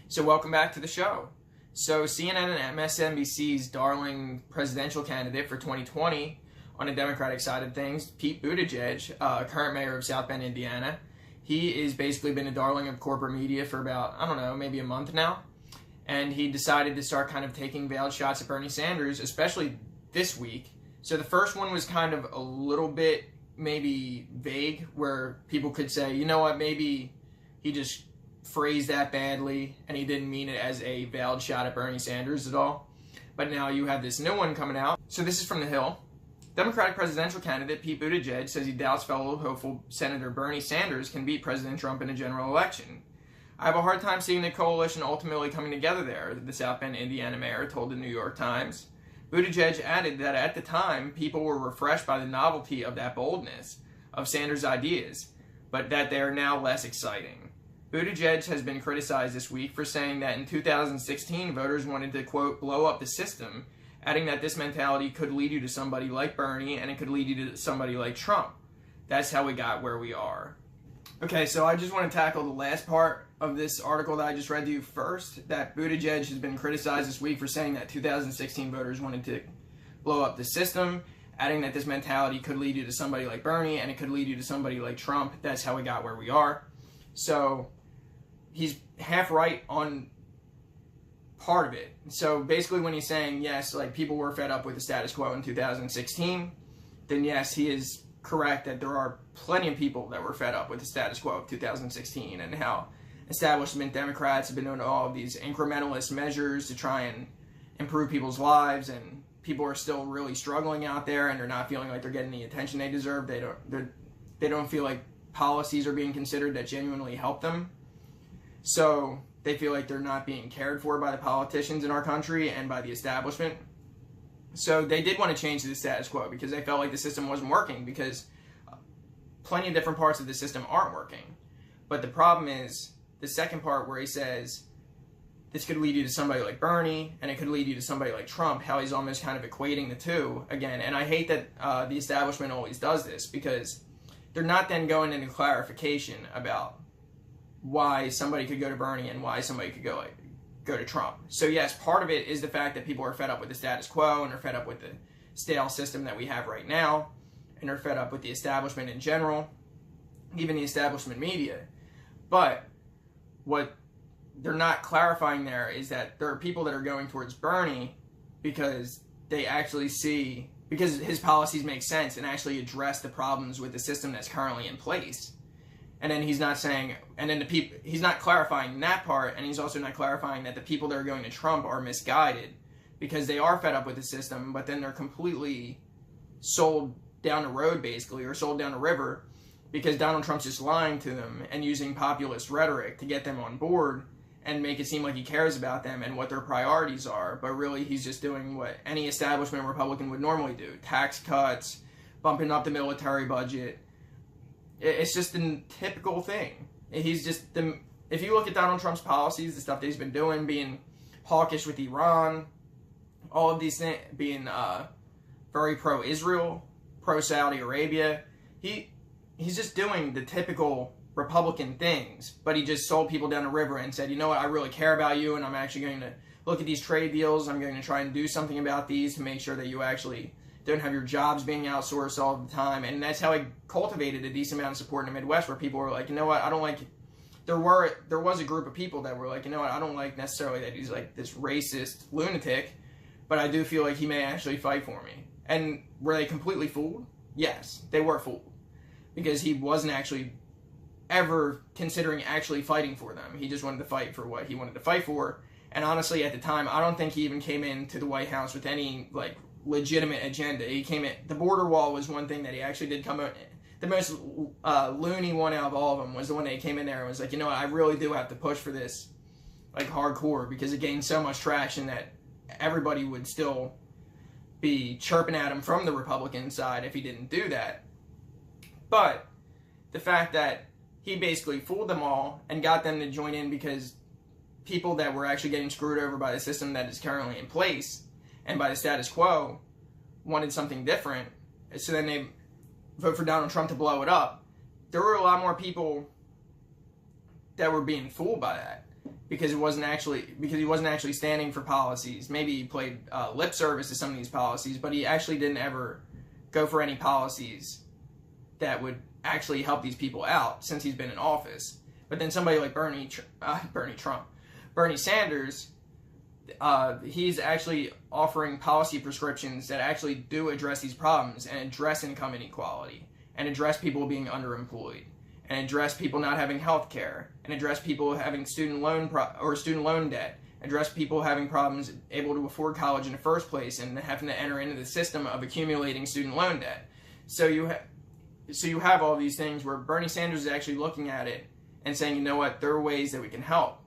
So welcome back to the show. So CNN and MSNBC's darling presidential candidate for 2020 on the Democratic side of things, Pete Buttigieg, current mayor of South Bend, Indiana, he has basically been a darling of corporate media for about, I don't know, maybe a month now. And he decided to start kind of taking veiled shots at Bernie Sanders, especially this week. So the first one was kind of a little bit maybe vague, where people could say, you know what, maybe he just phrased that badly and he didn't mean it as a veiled shot at Bernie Sanders at all. But now you have this new one coming out. So this is from The Hill. Democratic presidential candidate Pete Buttigieg says he doubts fellow hopeful Senator Bernie Sanders can beat President Trump in a general election. I have a hard time seeing the coalition ultimately coming together there, the South Bend, Indiana mayor told the New York Times. Buttigieg added that at the time, people were refreshed by the novelty of that boldness of Sanders' ideas, but that they are now less exciting. Buttigieg has been criticized this week for saying that in 2016, voters wanted to, quote, blow up the system, adding that this mentality could lead you to somebody like Bernie and it could lead you to somebody like Trump. That's how we got where we are. Okay, so I just want to tackle the last part of this article that I just read to you first, that Buttigieg has been criticized this week for saying that 2016 voters wanted to blow up the system, adding that this mentality could lead you to somebody like Bernie and it could lead you to somebody like Trump. That's how we got where we are. So he's half right on part of it. So basically when he's saying, yes, like people were fed up with the status quo in 2016, then yes, he is correct that there are plenty of people that were fed up with the status quo of 2016 and how establishment Democrats have been doing all of these incrementalist measures to try and improve people's lives, and people are still really struggling out there and they're not feeling like they're getting the attention they deserve. They don't feel like policies are being considered that genuinely help them. So they feel like they're not being cared for by the politicians in our country and by the establishment. So they did want to change the status quo because they felt like the system wasn't working, because plenty of different parts of the system aren't working. But the problem is the second part where he says this could lead you to somebody like Bernie and it could lead you to somebody like Trump, how he's almost kind of equating the two again. And I hate that the establishment always does this, because they're not then going into clarification about why somebody could go to Bernie and why somebody could go to Trump. So yes, part of it is the fact that people are fed up with the status quo and are fed up with the stale system that we have right now, and are fed up with the establishment in general, even the establishment media. But what they're not clarifying there is that there are people that are going towards Bernie because they actually see, because his policies make sense and actually address the problems with the system that's currently in place. And then he's not saying, and then he's not clarifying that part, and he's also not clarifying that the people that are going to Trump are misguided because they are fed up with the system, but then they're completely sold down the road, basically, or sold down the river, because Donald Trump's just lying to them and using populist rhetoric to get them on board and make it seem like he cares about them and what their priorities are. But really, he's just doing what any establishment Republican would normally do: tax cuts, bumping up the military budget. It's just a typical thing. He's just if you look at Donald Trump's policies, the stuff that he's been doing, being hawkish with Iran, all of these things, being very pro-Israel, pro-Saudi Arabia, he's just doing the typical Republican things, but he just sold people down the river and said, you know what, I really care about you, and I'm actually going to look at these trade deals. I'm going to try and do something about these to make sure that you actually don't have your jobs being outsourced all the time. And that's how he cultivated a decent amount of support in the Midwest, where people were like, you know what, I don't like, there was a group of people that were like, you know what, I don't like necessarily that he's like this racist lunatic, but I do feel like he may actually fight for me. And were they completely fooled? Yes, they were fooled, because he wasn't actually ever considering actually fighting for them. He just wanted to fight for what he wanted to fight for. And honestly, at the time, I don't think he even came into the White House with any like legitimate agenda. He came in, the border wall was one thing that he actually did come in. The most loony one out of all of them was the one that he came in there and was like, you know what, I really do have to push for this like hardcore, because it gained so much traction that everybody would still be chirping at him from the Republican side if he didn't do that. But the fact that he basically fooled them all and got them to join in because people that were actually getting screwed over by the system that is currently in place and by the status quo wanted something different, so then they vote for Donald Trump to blow it up. There were a lot more people that were being fooled by that. because he wasn't actually standing for policies. Maybe he played lip service to some of these policies, but he actually didn't ever go for any policies that would actually help these people out since he's been in office. But then somebody like Bernie Sanders, he's actually offering policy prescriptions that actually do address these problems and address income inequality and address people being underemployed and address people not having health care and address people having student loan debt, address people having problems able to afford college in the first place and having to enter into the system of accumulating student loan debt. So you have all these things where Bernie Sanders is actually looking at it and saying, you know what, there are ways that we can help.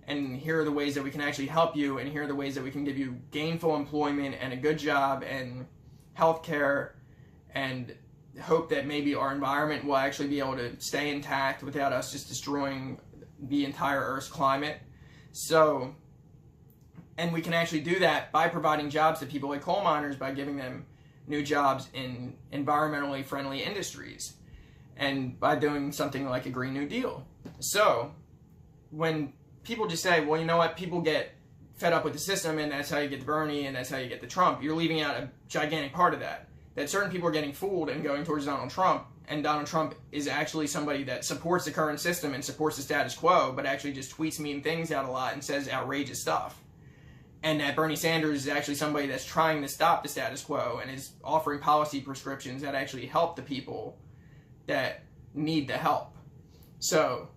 And here are the ways that we can actually help you, and here are the ways that we can give you gainful employment and a good job and health care, and hope that maybe our environment will actually be able to stay intact without us just destroying the entire Earth's climate. So, and we can actually do that by providing jobs to people like coal miners, by giving them new jobs in environmentally friendly industries, and by doing something like a Green New Deal. So, when people just say, well, you know what, people get fed up with the system and that's how you get the Bernie and that's how you get the Trump, you're leaving out a gigantic part of that. That certain people are getting fooled and going towards Donald Trump, and Donald Trump is actually somebody that supports the current system and supports the status quo, but actually just tweets mean things out a lot and says outrageous stuff. And that Bernie Sanders is actually somebody that's trying to stop the status quo and is offering policy prescriptions that actually help the people that need the help. So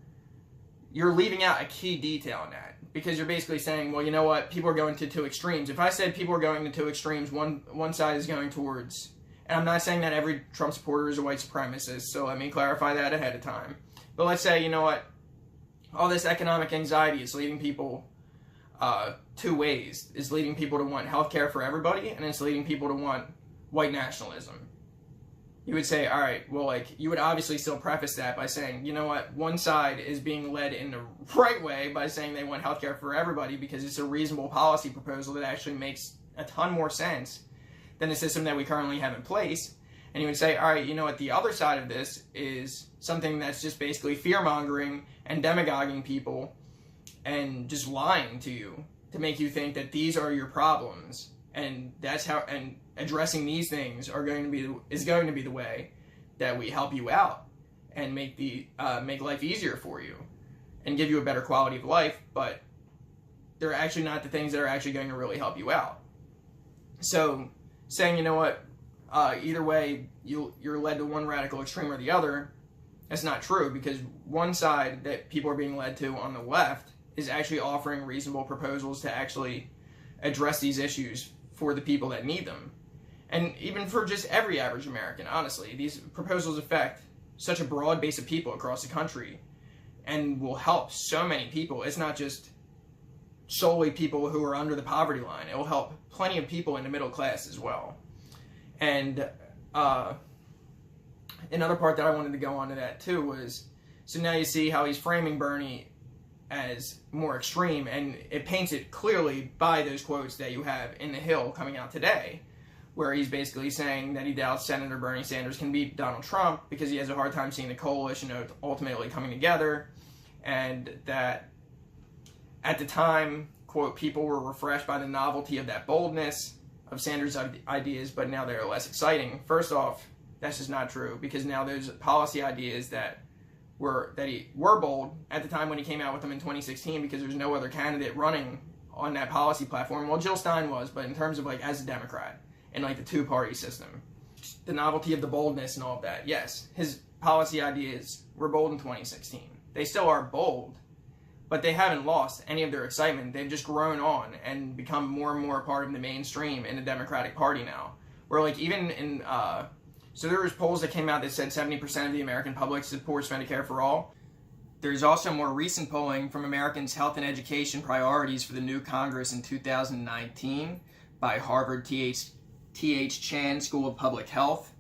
you're leaving out a key detail in that, because you're basically saying, well, you know what, people are going to two extremes. If I said people are going to two extremes, one side is going towards, and I'm not saying that every Trump supporter is a white supremacist, so let me clarify that ahead of time. But let's say, you know what, all this economic anxiety is leading people two ways. It's leading people to want health care for everybody, and it's leading people to want white nationalism. You would say, all right, well, like, you would obviously still preface that by saying, you know what, one side is being led in the right way by saying they want healthcare for everybody because it's a reasonable policy proposal that actually makes a ton more sense than the system that we currently have in place. And you would say, all right, you know what, the other side of this is something that's just basically fear-mongering and demagoguing people and just lying to you to make you think that these are your problems. And that's how, and addressing these things is going to be the way that we help you out and make life easier for you and give you a better quality of life. But they're actually not the things that are actually going to really help you out. So saying, you know what, either way you're led to one radical extreme or the other, that's not true, because one side that people are being led to on the left is actually offering reasonable proposals to actually address these issues for the people that need them. And even for just every average American, honestly. These proposals affect such a broad base of people across the country and will help so many people. It's not just solely people who are under the poverty line. It will help plenty of people in the middle class as well. And another part that I wanted to go on to that too was, so now you see how he's framing Bernie as more extreme, and it paints it clearly by those quotes that you have in The Hill coming out today, where he's basically saying that he doubts Senator Bernie Sanders can beat Donald Trump because he has a hard time seeing the coalition ultimately coming together, and that at the time, quote, people were refreshed by the novelty of that boldness of Sanders' ideas, but now they're less exciting. First off, that's just not true, because now those policy ideas that were bold at the time when he came out with them in 2016, because there's no other candidate running on that policy platform. Well, Jill Stein was, but in terms of like as a Democrat in like the two-party system, the novelty of the boldness and all of that, yes, his policy ideas were bold in 2016. They still are bold, but they haven't lost any of their excitement. They've just grown on and become more and more a part of the mainstream in the Democratic Party now. Where like even in so there was polls that came out that said 70% of the American public supports Medicare for all. There's also more recent polling from Americans' Health and Education Priorities for the New Congress in 2019 by Harvard T.H. Chan School of Public Health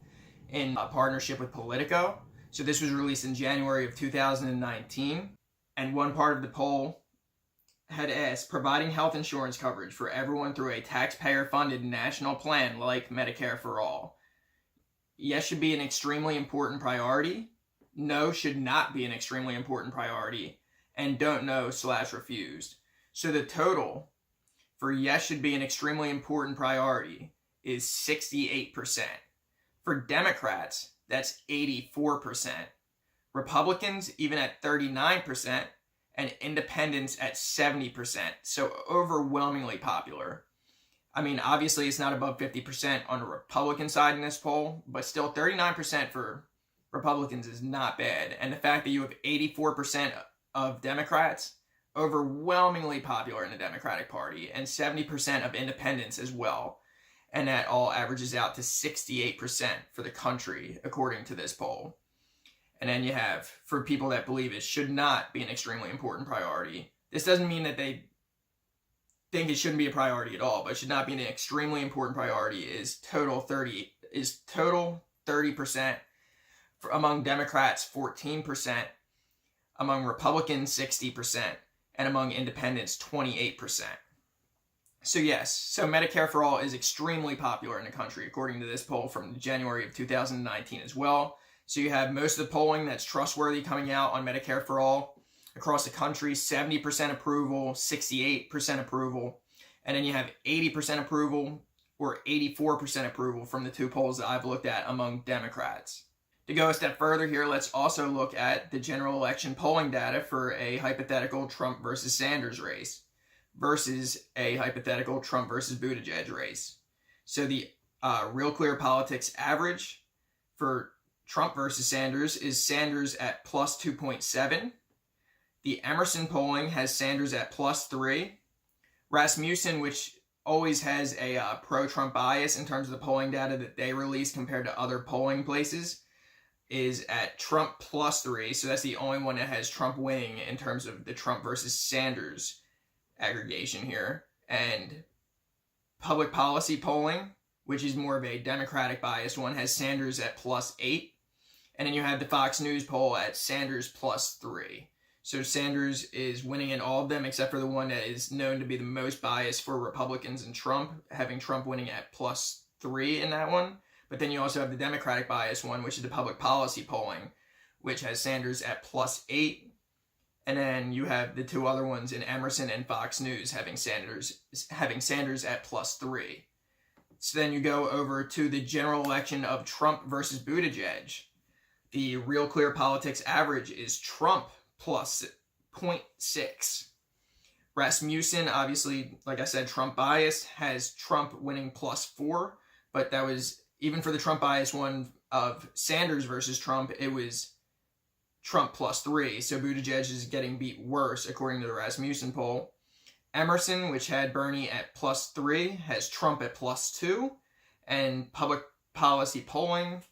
in partnership with Politico. So this was released in January of 2019. And one part of the poll had asked, providing health insurance coverage for everyone through a taxpayer-funded national plan like Medicare for all. Yes, should be an extremely important priority. No, should not be an extremely important priority. and don't know / refused. So the total for yes should be an extremely important priority is 68%. For Democrats, that's 84%. Republicans even at 39%, and independents at 70%. So overwhelmingly popular. I mean, obviously it's not above 50% on the Republican side in this poll, but still 39% for Republicans is not bad. And the fact that you have 84% of Democrats, overwhelmingly popular in the Democratic Party, and 70% of independents as well. And that all averages out to 68% for the country, according to this poll. And then you have, for people that believe it should not be an extremely important priority, this doesn't mean that they think it shouldn't be a priority at all, but it should not be an extremely important priority, is total 30%, among Democrats 14%, among Republicans 60%, and among independents 28%. So yes, so Medicare for All is extremely popular in the country, according to this poll from January of 2019 as well. So you have most of the polling that's trustworthy coming out on Medicare for All across the country, 70% approval, 68% approval, and then you have 80% approval or 84% approval from the two polls that I've looked at among Democrats. To go a step further here, let's also look at the general election polling data for a hypothetical Trump versus Sanders race versus a hypothetical Trump versus Buttigieg race. So the Real Clear Politics average for Trump versus Sanders is Sanders at plus 2.7. The Emerson polling has Sanders at plus 3. Rasmussen, which always has a pro-Trump bias in terms of the polling data that they release compared to other polling places, is at Trump plus 3. So that's the only one that has Trump winning in terms of the Trump versus Sanders aggregation here. And Public Policy polling, which is more of a Democratic biased one, has Sanders at plus 8. And then you have the Fox News poll at Sanders plus 3. So Sanders is winning in all of them except for the one that is known to be the most biased for Republicans and Trump, having Trump winning at plus 3 in that one. But then you also have the Democratic bias one, which is the Public Policy polling, which has Sanders at plus 8. And then you have the two other ones in Emerson and Fox News having Sanders at plus 3. So then you go over to the general election of Trump versus Buttigieg. The Real Clear Politics average is Trump plus 0.6. Rasmussen, obviously, like I said, Trump biased, has Trump winning plus 4, but that was, even for the Trump bias one of Sanders versus Trump, it was Trump plus 3, so Buttigieg is getting beat worse, according to the Rasmussen poll. Emerson, which had Bernie at plus 3, has Trump at plus 2, and Public Policy polling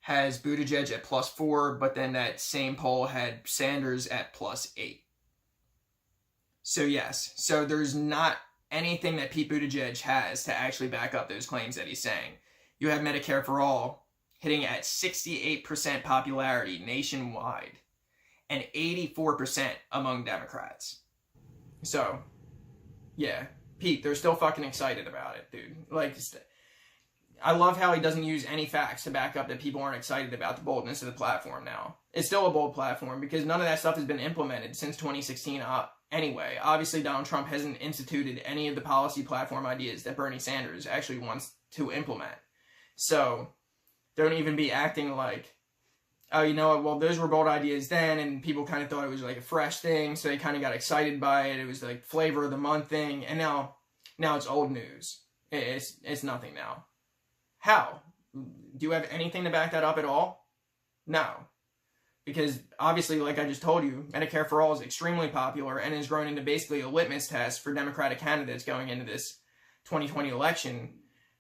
has Buttigieg at plus 4, but then that same poll had Sanders at plus 8. So yes, so there's not anything that Pete Buttigieg has to actually back up those claims that he's saying. You have Medicare for All hitting at 68% popularity nationwide and 84% among Democrats. So, yeah, Pete, they're still fucking excited about it, dude. Like, I love how he doesn't use any facts to back up that people aren't excited about the boldness of the platform now. It's still a bold platform because none of that stuff has been implemented since 2016 anyway. Obviously, Donald Trump hasn't instituted any of the policy platform ideas that Bernie Sanders actually wants to implement. So, don't even be acting like, oh, you know what, well, those were bold ideas then, and people kind of thought it was like a fresh thing, so they kind of got excited by it. It was like flavor of the month thing, and now it's old news. It's nothing now. How? Do you have anything to back that up at all? No. Because obviously, like I just told you, Medicare for All is extremely popular and has grown into basically a litmus test for Democratic candidates going into this 2020 election,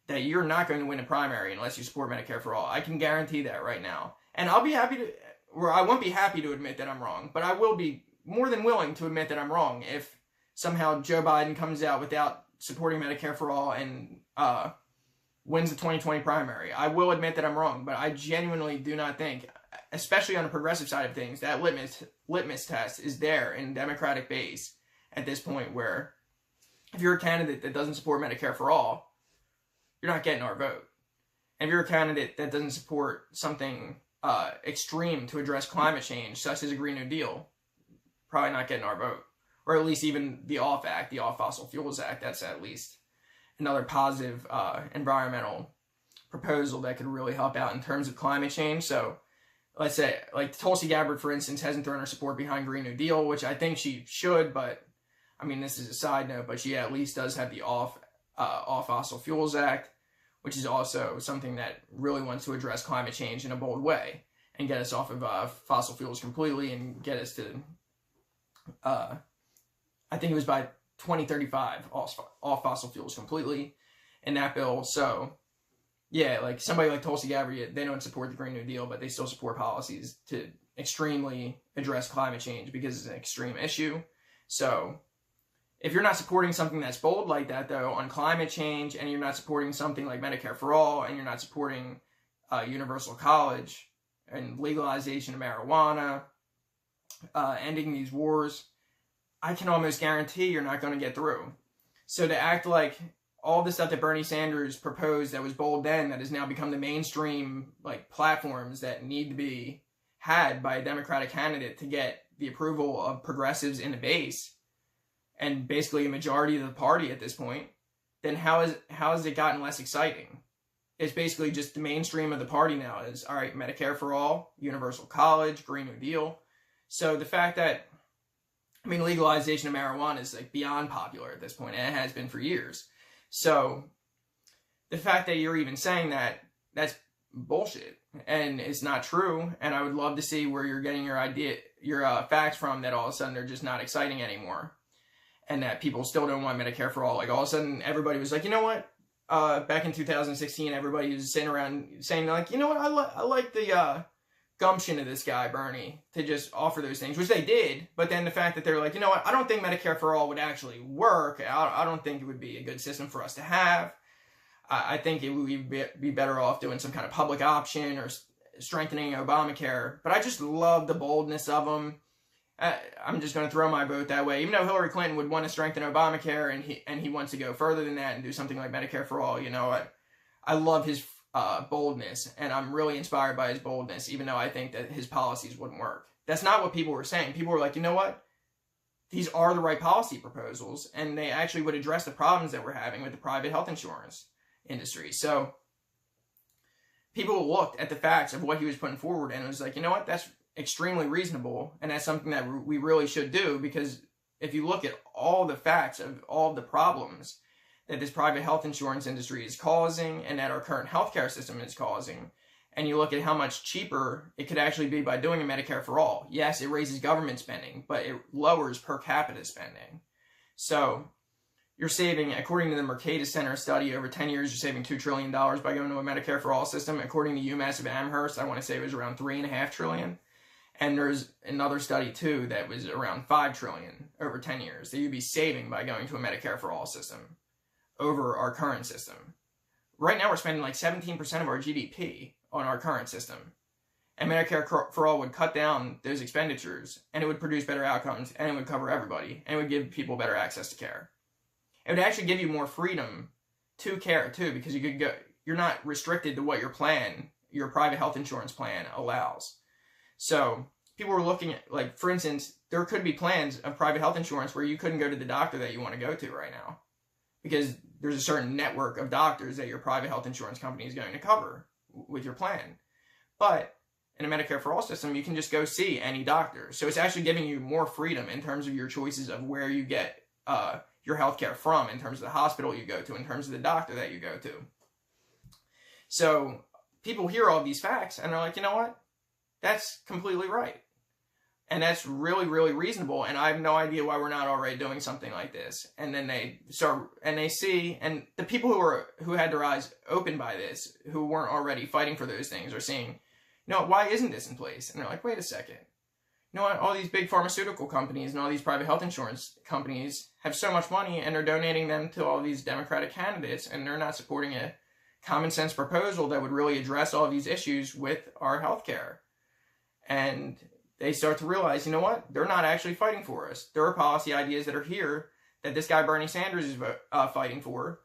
that you're not going to win a primary unless you support Medicare for All. I can guarantee that right now. And I'll be happy to, or I won't be happy to admit that I'm wrong, but I will be more than willing to admit that I'm wrong if somehow Joe Biden comes out without supporting Medicare for All and wins the 2020 primary. I will admit that I'm wrong, but I genuinely do not think, especially on the progressive side of things, that litmus test is there in the Democratic base at this point, where if you're a candidate that doesn't support Medicare for All, you're not getting our vote. And if you're a candidate that doesn't support something extreme to address climate change, such as a Green New Deal, probably not getting our vote. Or at least even the OFF Act, the Off Fossil Fuels Act, that's at least another positive environmental proposal that could really help out in terms of climate change. So let's say, like Tulsi Gabbard, for instance, hasn't thrown her support behind Green New Deal, which I think she should, but I mean, this is a side note, but she at least does have the Off Fossil Fuels Act, which is also something that really wants to address climate change in a bold way and get us off of fossil fuels completely and get us to, I think it was by 2035, off fossil fuels completely in that bill. So, yeah, like somebody like Tulsi Gabbard, they don't support the Green New Deal, but they still support policies to extremely address climate change because it's an extreme issue. So, if you're not supporting something that's bold like that, though, on climate change, and you're not supporting something like Medicare for All, and you're not supporting universal college and legalization of marijuana, ending these wars, I can almost guarantee you're not going to get through. So to act like all the stuff that Bernie Sanders proposed that was bold then, that has now become the mainstream like platforms that need to be had by a Democratic candidate to get the approval of progressives in the base, and basically a majority of the party at this point, then how has it gotten less exciting? It's basically just the mainstream of the party now is, all right, Medicare for All, universal college, Green New Deal. So the fact that, I mean, legalization of marijuana is like beyond popular at this point, and it has been for years. So the fact that you're even saying that, that's bullshit, and it's not true. And I would love to see where you're getting your facts from that all of a sudden they're just not exciting anymore, and that people still don't want Medicare for All. Like all of a sudden everybody was like, you know what? Back in 2016, everybody was sitting around saying like, you know what? I like the gumption of this guy, Bernie, to just offer those things, which they did. But then the fact that they're like, you know what, I don't think Medicare for All would actually work. I don't think it would be a good system for us to have. I think it would be better off doing some kind of public option or strengthening Obamacare. But I just love the boldness of them. I'm just going to throw my vote that way. Even though Hillary Clinton would want to strengthen Obamacare and he wants to go further than that and do something like Medicare for All, you know, I love his boldness, and I'm really inspired by his boldness, even though I think that his policies wouldn't work. That's not what people were saying. People were like, you know what? These are the right policy proposals, and they actually would address the problems that we're having with the private health insurance industry. So people looked at the facts of what he was putting forward, and it was like, you know what? That's extremely reasonable, and that's something that we really should do, because if you look at all the facts of all the problems that this private health insurance industry is causing and that our current healthcare system is causing, and you look at how much cheaper it could actually be by doing a Medicare for All. Yes, it raises government spending, but it lowers per capita spending. So you're saving, according to the Mercatus Center study, over 10 years, you're saving $2 trillion by going to a Medicare for All system. According to UMass of Amherst, I want to say it was around $3.5 trillion. And there's another study too that was around $5 trillion over 10 years that you'd be saving by going to a Medicare for All system over our current system. Right now we're spending like 17% of our GDP on our current system. And Medicare for All would cut down those expenditures, and it would produce better outcomes, and it would cover everybody, and it would give people better access to care. It would actually give you more freedom to care too, because you're not restricted to what your private health insurance plan allows. So people were looking at, like, for instance, there could be plans of private health insurance where you couldn't go to the doctor that you want to go to right now, because there's a certain network of doctors that your private health insurance company is going to cover with your plan. But in a Medicare for All system, you can just go see any doctor. So it's actually giving you more freedom in terms of your choices of where you get your healthcare from, in terms of the hospital you go to, in terms of the doctor that you go to. So people hear all these facts and they're like, you know what? That's completely right. And that's really, really reasonable. And I have no idea why we're not already doing something like this. And then they start, and they see, and the people who had their eyes opened by this, who weren't already fighting for those things, are seeing, you know, why isn't this in place? And they're like, wait a second. You know what? All these big pharmaceutical companies and all these private health insurance companies have so much money, and they're donating them to all these Democratic candidates, and they're not supporting a common sense proposal that would really address all these issues with our healthcare. And they start to realize, you know what? They're not actually fighting for us. There are policy ideas that are here that this guy Bernie Sanders is fighting for,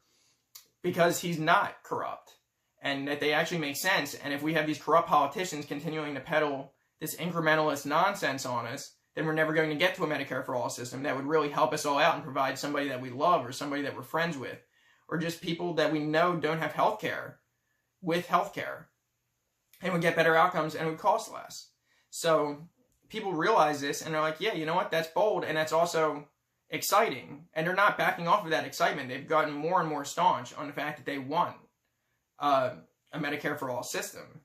because he's not corrupt, and that they actually make sense. And if we have these corrupt politicians continuing to peddle this incrementalist nonsense on us, then we're never going to get to a Medicare for all system that would really help us all out and provide somebody that we love or somebody that we're friends with or just people that we know don't have health care with health care and would get better outcomes and would cost less. So people realize this and they're like, yeah, you know what? That's bold and that's also exciting. And they're not backing off of that excitement. They've gotten more and more staunch on the fact that they want a Medicare for all system.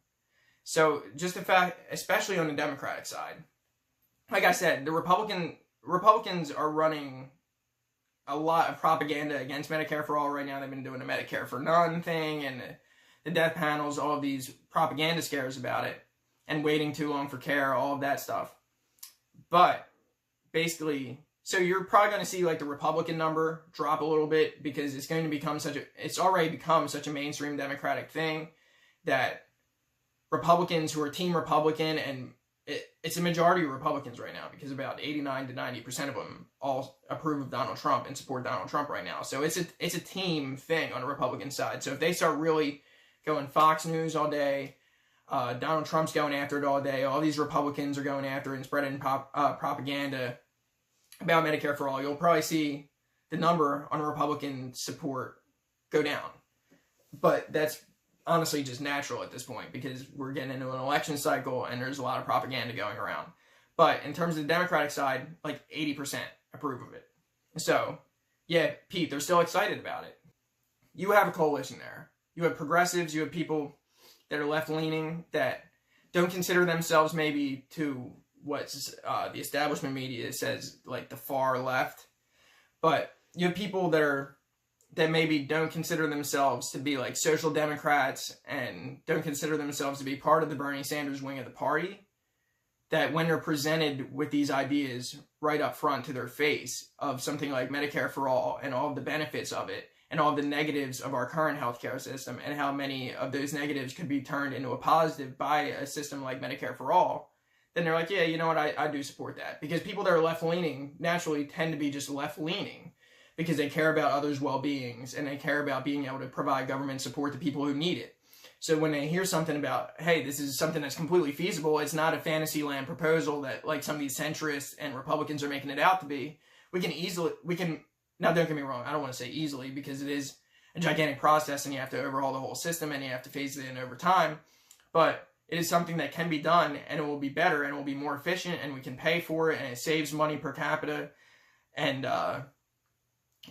So just the fact, especially on the Democratic side, like I said, the Republicans are running a lot of propaganda against Medicare for all right now. They've been doing the Medicare for none thing and the death panels, all of these propaganda scares about it, and waiting too long for care, all of that stuff. But basically, so you're probably going to see like the Republican number drop a little bit because it's going to become it's already become such a mainstream Democratic thing that Republicans who are Team Republican, and it's a majority of Republicans right now because about 89 to 90% of them all approve of Donald Trump and support Donald Trump right now. So it's a team thing on the Republican side. So if they start really going Fox News all day, Donald Trump's going after it all day, all these Republicans are going after it and spreading propaganda about Medicare for all, you'll probably see the number on Republican support go down. But that's honestly just natural at this point because we're getting into an election cycle and there's a lot of propaganda going around. But in terms of the Democratic side, like 80% approve of it. So, yeah, Pete, they're still excited about it. You have a coalition there. You have progressives, you have people that are left-leaning that don't consider themselves maybe to what's the establishment media says, like the far left. But you have people that maybe don't consider themselves to be like social democrats and don't consider themselves to be part of the Bernie Sanders wing of the party, that when they're presented with these ideas right up front to their face of something like Medicare for all and all of the benefits of it and all of the negatives of our current healthcare system and how many of those negatives could be turned into a positive by a system like Medicare for all, then they're like, yeah, you know what, I do support that. Because people that are left-leaning naturally tend to be just left-leaning because they care about others' well-beings and they care about being able to provide government support to people who need it. So when they hear something about, hey, this is something that's completely feasible, it's not a fantasy land proposal that like some of these centrists and Republicans are making it out to be, we can, now don't get me wrong, I don't want to say easily because it is a gigantic process and you have to overhaul the whole system and you have to phase it in over time, but it is something that can be done and it will be better and it will be more efficient and we can pay for it and it saves money per capita and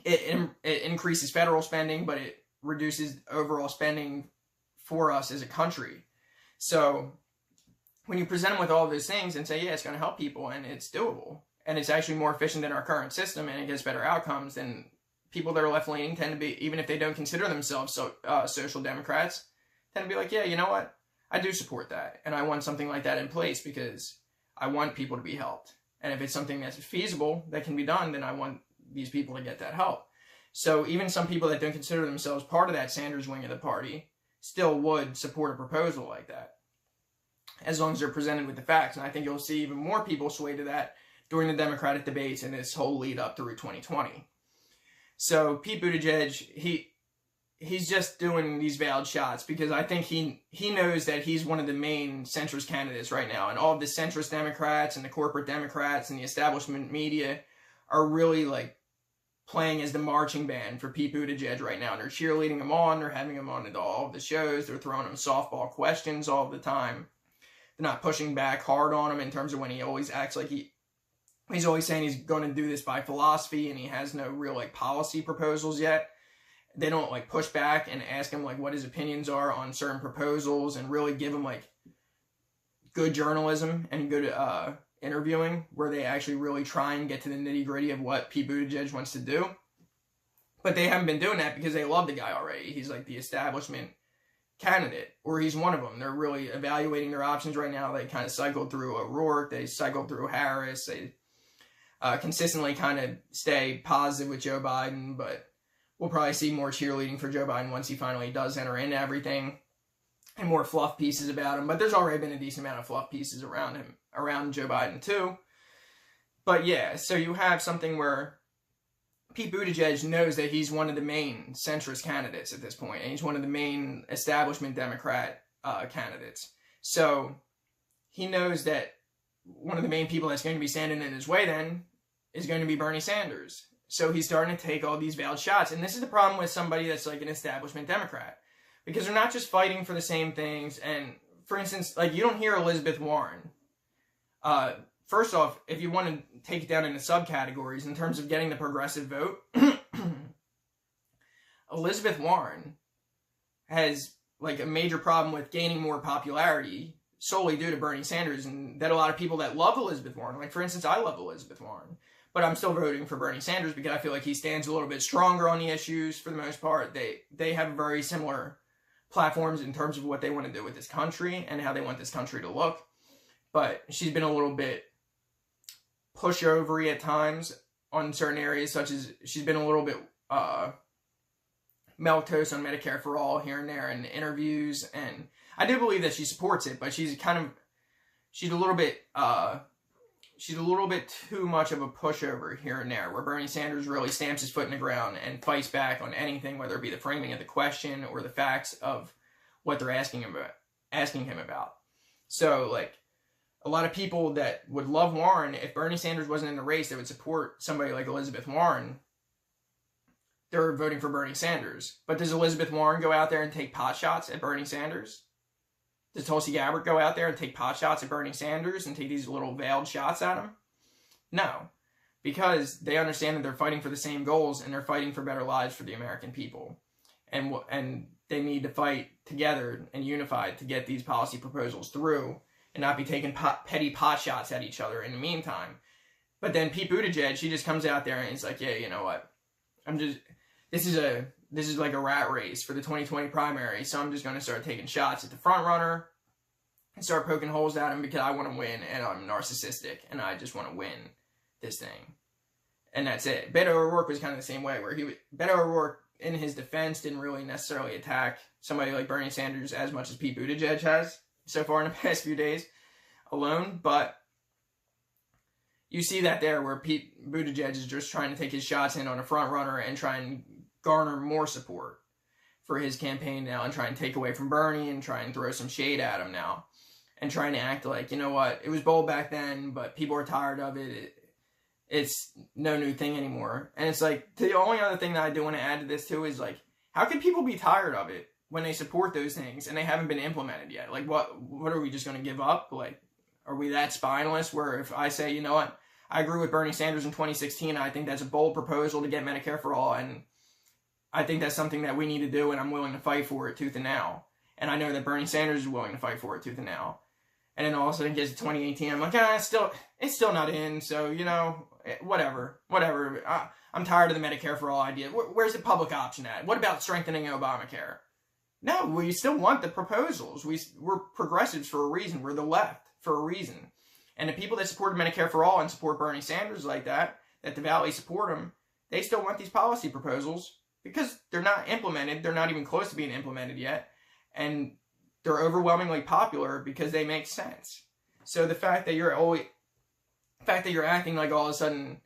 it increases federal spending, but it reduces overall spending for us as a country. So when you present them with all those things and say, yeah, it's going to help people and it's doable and it's actually more efficient than our current system and it gets better outcomes, then people that are left-leaning tend to be, even if they don't consider themselves social democrats, tend to be like, yeah, you know what? I do support that. And I want something like that in place because I want people to be helped. And if it's something that's feasible that can be done, then I want these people to get that help. So even some people that don't consider themselves part of that Sanders wing of the party still would support a proposal like that, as long as they're presented with the facts. And I think you'll see even more people sway to that during the Democratic debates and this whole lead up through 2020. So Pete Buttigieg, he's just doing these veiled shots because I think he knows that he's one of the main centrist candidates right now. And all of the centrist Democrats and the corporate Democrats and the establishment media are really like playing as the marching band for Pete Buttigieg right now. And they're cheerleading him on. They're having him on at all of the shows. They're throwing him softball questions all the time. They're not pushing back hard on him in terms of when he always acts like he's always saying he's going to do this by philosophy and he has no real like policy proposals yet. They don't like push back and ask him like what his opinions are on certain proposals and really give him like good journalism and good interviewing where they actually really try and get to the nitty gritty of what Pete Buttigieg wants to do. But they haven't been doing that because they love the guy already. He's like the establishment candidate, or he's one of them. They're really evaluating their options right now. They kind of cycled through O'Rourke. They cycled through Harris. They consistently kind of stay positive with Joe Biden, but we'll probably see more cheerleading for Joe Biden once he finally does enter into everything and more fluff pieces about him. But there's already been a decent amount of fluff pieces around him, around Joe Biden too. But yeah, so you have something where Pete Buttigieg knows that he's one of the main centrist candidates at this point, and he's one of the main establishment Democrat candidates. So he knows that one of the main people that's going to be standing in his way then is going to be Bernie Sanders. So he's starting to take all these veiled shots. And this is the problem with somebody that's like an establishment Democrat. Because they're not just fighting for the same things. And, for instance, like, you don't hear Elizabeth Warren. First off, if you want to take it down into subcategories in terms of getting the progressive vote, Elizabeth Warren has, like, a major problem with gaining more popularity solely due to Bernie Sanders, and that a lot of people that love Elizabeth Warren, like, for instance, I love Elizabeth Warren, but I'm still voting for Bernie Sanders because I feel like he stands a little bit stronger on the issues for the most part. They have very similar platforms in terms of what they want to do with this country and how they want this country to look, but she's been a little bit pushovery at times on certain areas, such as she's been a little bit milquetoast on Medicare for All here and there in interviews, and I do believe that she supports it, but she's a little bit too much of a pushover here and there, where Bernie Sanders really stamps his foot in the ground and fights back on anything, whether it be the framing of the question or the facts of what they're asking him about. So, like, a lot of people that would love Warren, if Bernie Sanders wasn't in the race, they would support somebody like Elizabeth Warren. They're voting for Bernie Sanders. But does Elizabeth Warren go out there and take pot shots at Bernie Sanders? Does Tulsi Gabbard go out there and take pot shots at Bernie Sanders and take these little veiled shots at him? No. Because they understand that they're fighting for the same goals and they're fighting for better lives for the American people. And they need to fight together and unified to get these policy proposals through and not be taking petty pot shots at each other in the meantime. But then Pete Buttigieg, he just comes out there and he's like, yeah, you know what? This is like a rat race for the 2020 primary, so I'm just going to start taking shots at the front runner and start poking holes at him because I want to win and I'm narcissistic and I just want to win this thing. And that's it. Beto O'Rourke was kind of the same way, where Beto O'Rourke, in his defense, didn't really necessarily attack somebody like Bernie Sanders as much as Pete Buttigieg has so far in the past few days alone, but you see that there where Pete Buttigieg is just trying to take his shots in on a front runner and try and garner more support for his campaign now and try and take away from Bernie and try and throw some shade at him now and trying to act like, you know what, it was bold back then, but people are tired of it. It's no new thing anymore. And it's like, the only other thing that I do want to add to this too is like, how can people be tired of it when they support those things and they haven't been implemented yet? Like, what are we just going to give up? Like, are we that spineless where if I say, you know what, I agree with Bernie Sanders in 2016, I think that's a bold proposal to get Medicare for all, and I think that's something that we need to do, and I'm willing to fight for it tooth and nail. And I know that Bernie Sanders is willing to fight for it tooth and nail. And then all of a sudden it gets to 2018, I'm like, it's still not in, so, you know, whatever. I'm tired of the Medicare for all idea. Where's the public option at? What about strengthening Obamacare? No, we still want the proposals. We're progressives for a reason. We're the left for a reason. And the people that support Medicare for all and support Bernie Sanders like that devoutly support him, they still want these policy proposals because they're not implemented. They're not even close to being implemented yet. And they're overwhelmingly popular because they make sense. So the fact that you're acting like all of a sudden,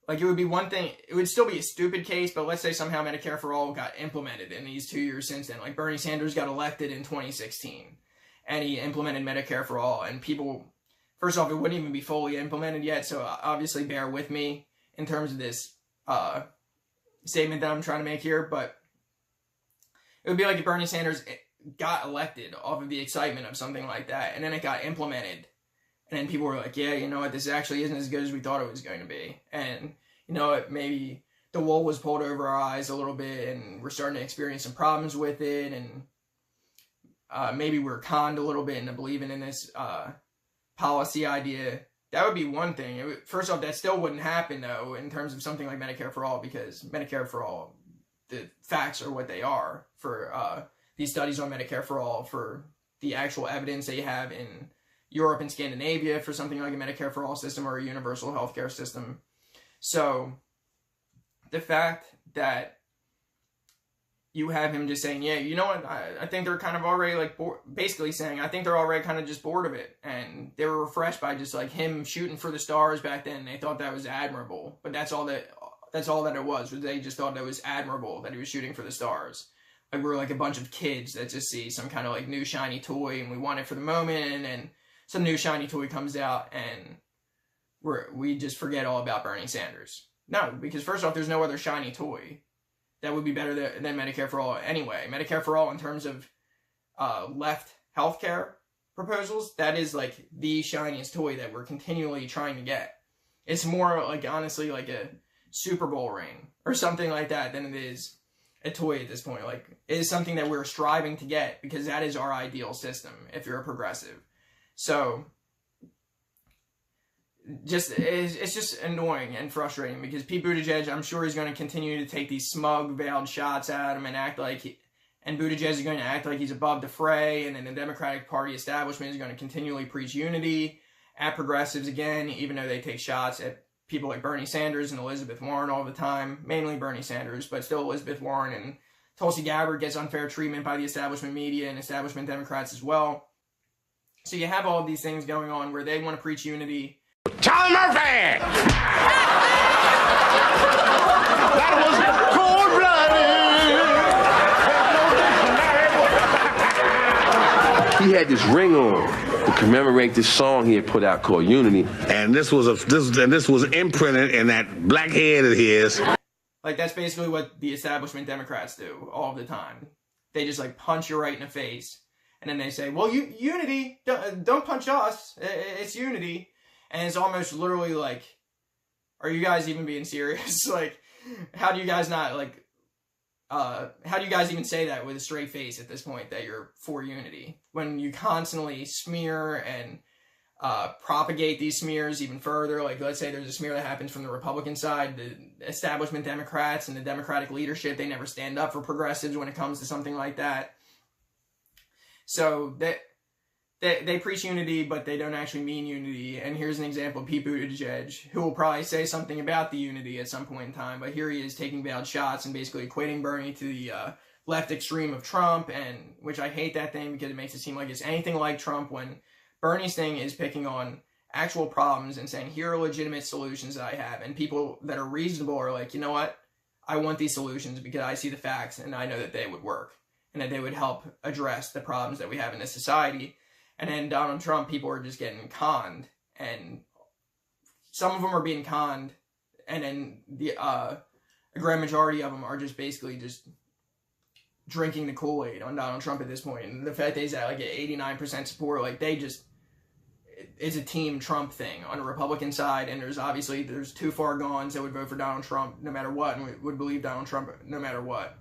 like, it would be one thing, it would still be a stupid case, but let's say somehow Medicare for all got implemented in these 2 years since then. Like, Bernie Sanders got elected in 2016 and he implemented Medicare for all, and people, first off, it wouldn't even be fully implemented yet, so obviously bear with me in terms of this statement that I'm trying to make here, but it would be like if Bernie Sanders got elected off of the excitement of something like that, and then it got implemented, and then people were like, yeah, you know what, this actually isn't as good as we thought it was going to be, and you know what, maybe the wool was pulled over our eyes a little bit, and we're starting to experience some problems with it, and maybe we're conned a little bit into believing in this policy idea. That would be one thing. First off, that still wouldn't happen, though, in terms of something like Medicare for all, because Medicare for all, the facts are what they are for these studies on Medicare for all, for the actual evidence that you have in Europe and Scandinavia for something like a Medicare for all system or a universal healthcare system. So the fact that you have him just saying, yeah, you know what, I think they're kind of already, like, basically saying, I think they're already kind of just bored of it, and they were refreshed by just, like, him shooting for the stars back then. They thought that was admirable, but that's all that it was they just thought that was admirable, that he was shooting for the stars. Like, we're like a bunch of kids that just see some kind of, like, new shiny toy, and we want it for the moment, and some new shiny toy comes out and we just forget all about Bernie Sanders. No, because first off, there's no other shiny toy that would be better than Medicare for All anyway. Medicare for All, in terms of left healthcare proposals, that is like the shiniest toy that we're continually trying to get. It's more like, honestly, like a Super Bowl ring or something like that than it is a toy at this point. Like, it is something that we're striving to get because that is our ideal system if you're a progressive. So it's just annoying and frustrating because Pete Buttigieg, I'm sure he's going to continue to take these smug, veiled shots at him and act like and Buttigieg is going to act like he's above the fray, and then the Democratic Party establishment is going to continually preach unity at progressives again, even though they take shots at people like Bernie Sanders and Elizabeth Warren all the time, mainly Bernie Sanders, but still Elizabeth Warren, and Tulsi Gabbard gets unfair treatment by the establishment media and establishment Democrats as well. So you have all of these things going on where they want to preach unity. Charlie Murphy! That was cold-blooded! He had this ring on to commemorate this song he had put out called Unity. And this was imprinted in that black head of his. Like, that's basically what the establishment Democrats do all the time. They just, like, punch you right in the face. And then they say, well, unity, don't punch us. It's unity. And it's almost literally like, are you guys even being serious? Like, how do you guys not, like, how do you guys even say that with a straight face at this point, that you're for unity? When you constantly smear and propagate these smears even further. Like, let's say there's a smear that happens from the Republican side, the establishment Democrats and the Democratic leadership, they never stand up for progressives when it comes to something like that. So they preach unity, but they don't actually mean unity. And here's an example of Pete Buttigieg, who will probably say something about the unity at some point in time, but here he is taking bad shots and basically equating Bernie to the left extreme of Trump, and which I hate that thing because it makes it seem like it's anything like Trump, when Bernie's thing is picking on actual problems and saying, here are legitimate solutions that I have, and people that are reasonable are like, you know what, I want these solutions because I see the facts and I know that they would work and that they would help address the problems that we have in this society. And then Donald Trump, people are just getting conned, and some of them are being conned, and then a grand majority of them are just basically just drinking the Kool-Aid on Donald Trump at this point. And the fact that he's at like 89% support, like it's a team Trump thing on the Republican side, and there's too far gones that would vote for Donald Trump no matter what, and would believe Donald Trump no matter what.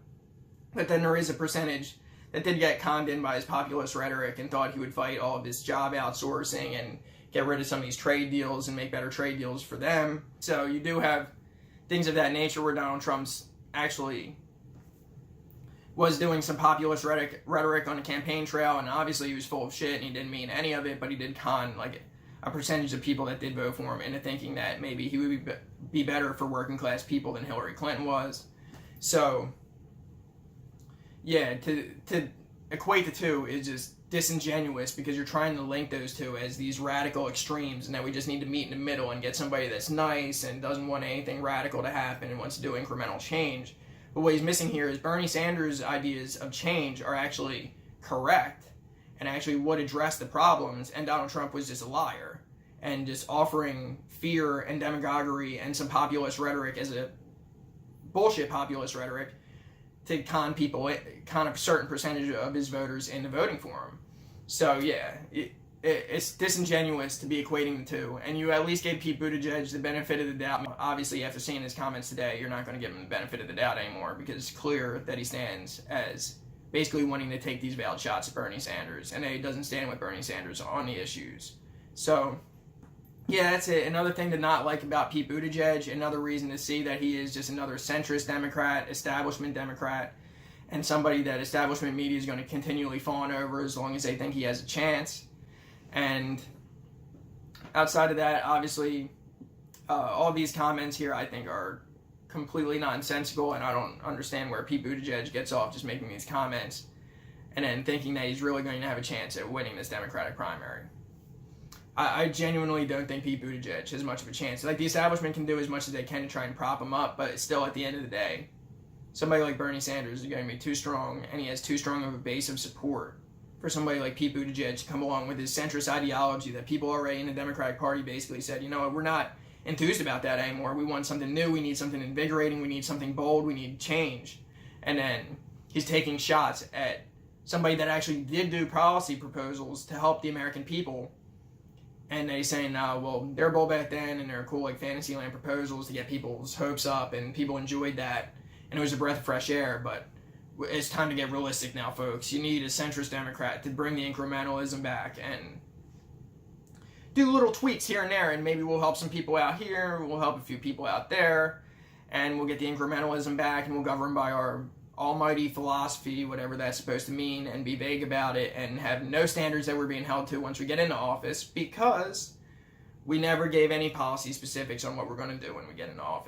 But then there is a percentage that did get conned in by his populist rhetoric and thought he would fight all of this job outsourcing and get rid of some of these trade deals and make better trade deals for them. So you do have things of that nature where Donald Trump's actually was doing some populist rhetoric on the campaign trail, and obviously he was full of shit and he didn't mean any of it, but he did con like a percentage of people that did vote for him into thinking that maybe he would be better for working class people than Hillary Clinton was. So yeah, to equate the two is just disingenuous, because you're trying to link those two as these radical extremes, and that we just need to meet in the middle and get somebody that's nice and doesn't want anything radical to happen and wants to do incremental change. But what he's missing here is Bernie Sanders' ideas of change are actually correct and actually would address the problems, and Donald Trump was just a liar and just offering fear and demagoguery and some populist rhetoric as a bullshit populist rhetoric to con a certain percentage of his voters into voting for him. So yeah, it's disingenuous to be equating the two, and you at least gave Pete Buttigieg the benefit of the doubt. Obviously, after seeing his comments today, you're not going to give him the benefit of the doubt anymore, because it's clear that he stands as basically wanting to take these veiled shots at Bernie Sanders, and that he doesn't stand with Bernie Sanders on the issues. So yeah, that's it. Another thing to not like about Pete Buttigieg, another reason to see that he is just another centrist Democrat, establishment Democrat, and somebody that establishment media is going to continually fawn over as long as they think he has a chance. And outside of that, obviously, all these comments here I think are completely nonsensical, and I don't understand where Pete Buttigieg gets off just making these comments and then thinking that he's really going to have a chance at winning this Democratic primary. I genuinely don't think Pete Buttigieg has much of a chance. Like, the establishment can do as much as they can to try and prop him up, but still, at the end of the day, somebody like Bernie Sanders is going to be too strong, and he has too strong of a base of support for somebody like Pete Buttigieg to come along with his centrist ideology that people already in the Democratic Party basically said, you know what, we're not enthused about that anymore. We want something new. We need something invigorating. We need something bold. We need change. And then he's taking shots at somebody that actually did do policy proposals to help the American people. And they saying, well, they're bold back then and they're cool like Fantasyland proposals to get people's hopes up and people enjoyed that. And it was a breath of fresh air, but it's time to get realistic now, folks. You need a centrist Democrat to bring the incrementalism back and do little tweaks here and there, and maybe we'll help some people out here, we'll help a few people out there, and we'll get the incrementalism back, and we'll govern by our almighty philosophy, whatever that's supposed to mean, and be vague about it, and have no standards that we're being held to once we get into office, because we never gave any policy specifics on what we're going to do when we get into office.